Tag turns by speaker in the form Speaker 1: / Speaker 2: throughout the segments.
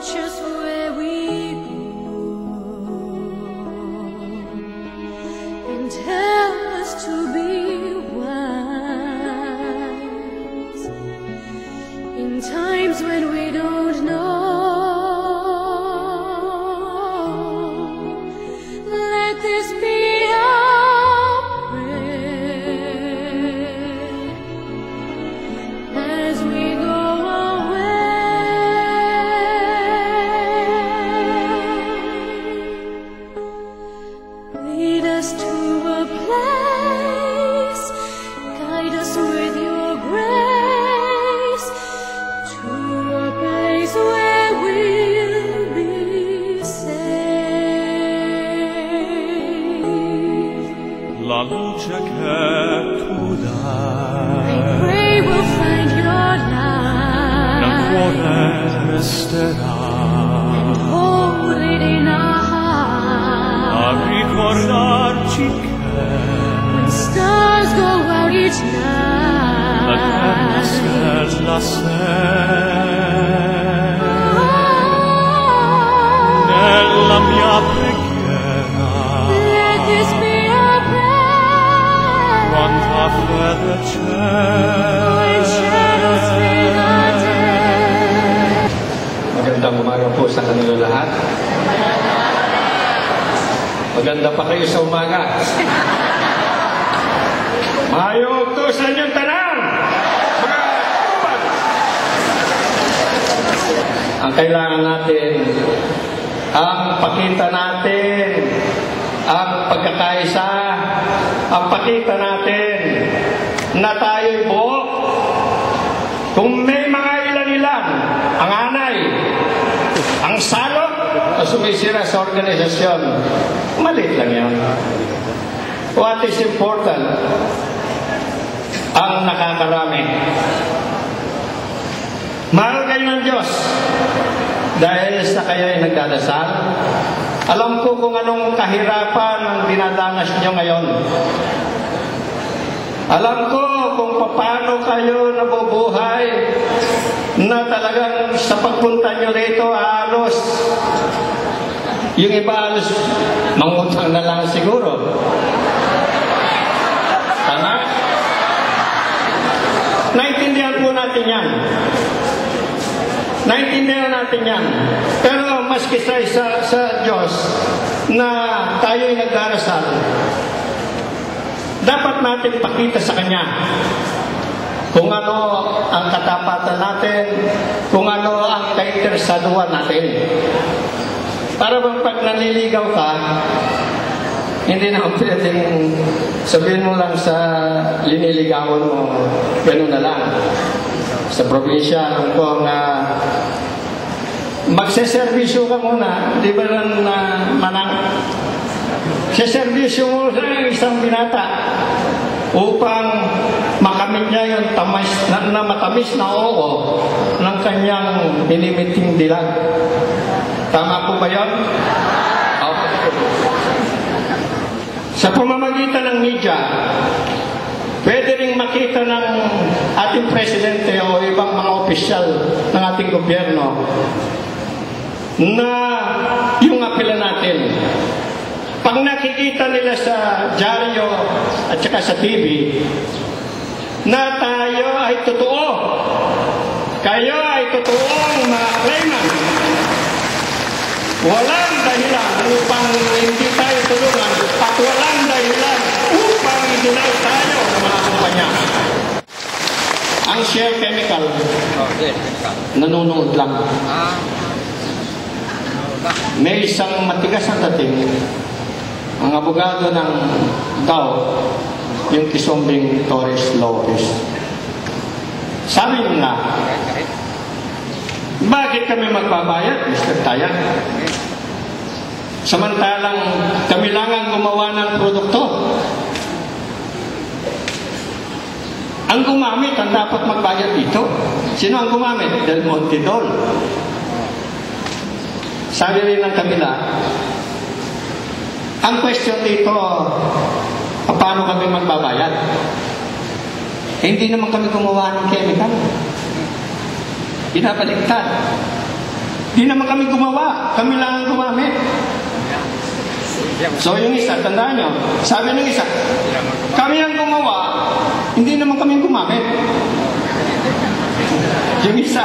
Speaker 1: watch us where we go and tell us to be wise in times when we don't know. Let this be our prayer as we go away. Lead us to a place, guide us with your grace, to a place where we'll be safe.
Speaker 2: La luce che tu dai
Speaker 1: I pray we'll find your
Speaker 2: nel cuore
Speaker 1: light
Speaker 2: resterà
Speaker 1: and hold it in our
Speaker 2: a
Speaker 1: heart.
Speaker 2: ricordarci che
Speaker 1: When stars go out each
Speaker 2: l'eterna
Speaker 1: night,
Speaker 2: stella sei
Speaker 1: oh,
Speaker 2: nella mia preghiera.
Speaker 1: let this be our prayer.
Speaker 2: Quanta fede
Speaker 1: When
Speaker 2: c'è
Speaker 1: shadows fill our day.
Speaker 3: Magandang umaga po sa kanila lahat. Maganda pa kayo sa umaga. Maayong utusan yung tanan! Mga kapatid! Ang kailangan natin, ang pakita natin, ang pagkakaisa, ang pakita natin na tayo'y buo. Kung may mga ilan-ilan, ang anay, ang salot, o sumisira sa organisasyon, maliit lang yan. What is important? Ang nakakarami. Mahal kayo ng Diyos dahil sa kayo ay nagdadasal. Alam ko kung anong kahirapan ang dinadanas nyo ngayon. Alam ko kung paano kayo nabubuhay na talagang sa pagpunta nyo rito halos yung iba halos mangutang na lang siguro. Tama? Naintindihan po natin yan. Naintindihan natin yan. Pero maski sa Diyos na tayo'y nagdarasal, dapat natin pakita sa Kanya kung ano ang katapatan natin, kung ano ang kainteresaduhan natin. Para bang pag nanliligaw ka, hindi na pwedeng sabihin mo lang sa liniligawan mo, gano'n na lang. Sa probinsya, alam ko na magseservisyo ka muna, di ba na manang? Seservisyo mo sa isang binata upang makamit niya yung na matamis na oo ng kanyang minimiting dilag. Tama po ba yun? Okay. Sa pamamagitan ng media, pwede rin makita ng ating presidente o ibang mga opisyal ng ating gobyerno na yung apela natin. Pag nakikita nila sa dyaryo at saka sa TV na tayo ay totoo, kayo ay totoong mga claimant, walang dahilan upang hindi tayo tulungan at walang dahilan upang idulay tayo ng mga kumpanya. Ang Shell Chemical, nanonood lang. May isang matigas na dating, ang abogado ng DAO, yung Kisombing Torres Lopez. Sabi nila, bakit kami magbabayad, Mr. Taya? Samantalang kami lang ang gumawa ng produkto. Ang gumamit ang dapat magbayad dito. Sino ang gumamit? Del Monte Dol. Sabi rin ng kabila, ang question dito, paano kami magbabayad? Hindi naman kami gumawa ng chemical. Binabaligtad. Di naman kami gumawa, kami lang ang gumamit. So yung isa, tandaan nyo, sabi ng isa, kami ang gumawa, hindi naman kami gumamit. Yung isa,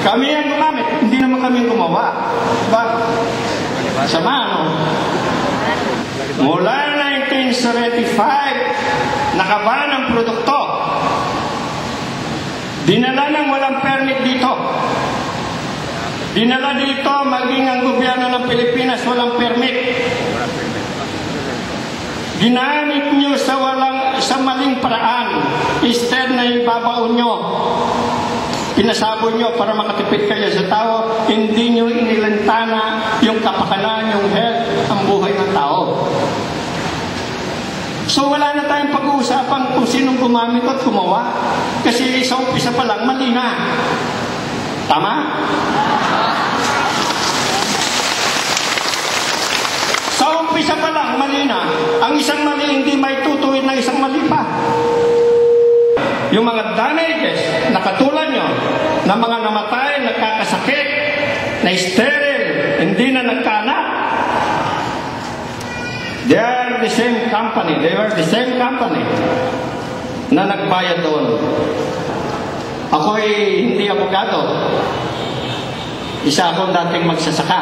Speaker 3: kami ang gumamit, hindi naman kami gumawa. Diba? Sama, no? Mula 1975, nakaban ang produkto. Dinala ng walang permit dito. Dinala dito, maging ang gobyerno ng Pilipinas walang permit. Ginamit nyo sa maling paraan. Instead na ibabaon nyo, pinasabon nyo para makatipid kayo sa tao, hindi nyo inilantana yung kapakanan, yung health, ang buhay ng tao. So wala na tayong pag-uusapan kung sinong gumamit at gumawa. Kasi sa umpisa pa lang, mali na. Tama? Sa umpisa pa lang, mali na. Ang isang mali hindi may tutuwid ng isang mali pa. Yung mga damages na katulad nyo, na mga namatay, nagkakasakit, na sterile, hindi na nagkaanak. They are the same company. They were the same company na nagbayad doon. Ako'y hindi abogado. Isa akong dating magsasaka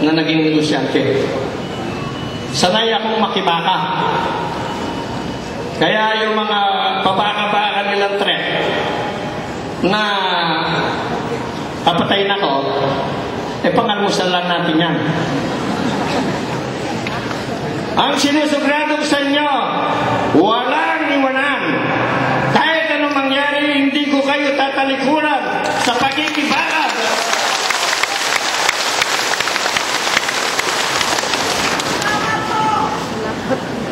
Speaker 3: na naging negosyante. Sanay akong makibaka. Kaya yung mga pabaka-baka nilang trek na papatayin ako, pangalmusal lang natin yan. Ang sinusugrado sa inyo, walang iwanan. Kahit anong mangyari, hindi ko kayo tatalikuran sa pagkikibaka.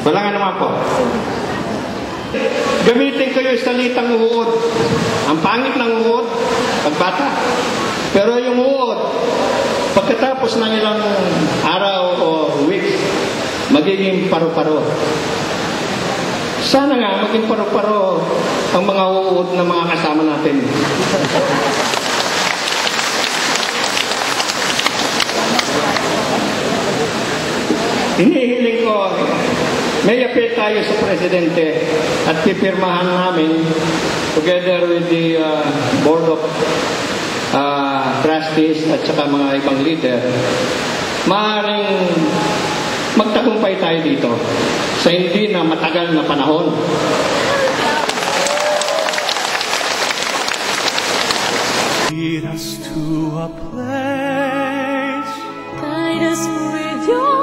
Speaker 3: Wala nga naman po. Gamitin kayo sa salitang uod. Ang pangit ng uod, pagbata. Pero yung uod, pagkatapos ng ilang araw o weeks, magiging paru-paro. Sana nga maging paru-paro ang mga uod ng mga kasama natin. Hinihiling ko, may appeal tayo sa Presidente at pipirmahan namin together with the Board of Trustees at saka mga ibang leader, maaaring magtagumpay tayo dito sa hindi na matagal na panahon.
Speaker 2: Lead us to a place.
Speaker 1: Guide us with your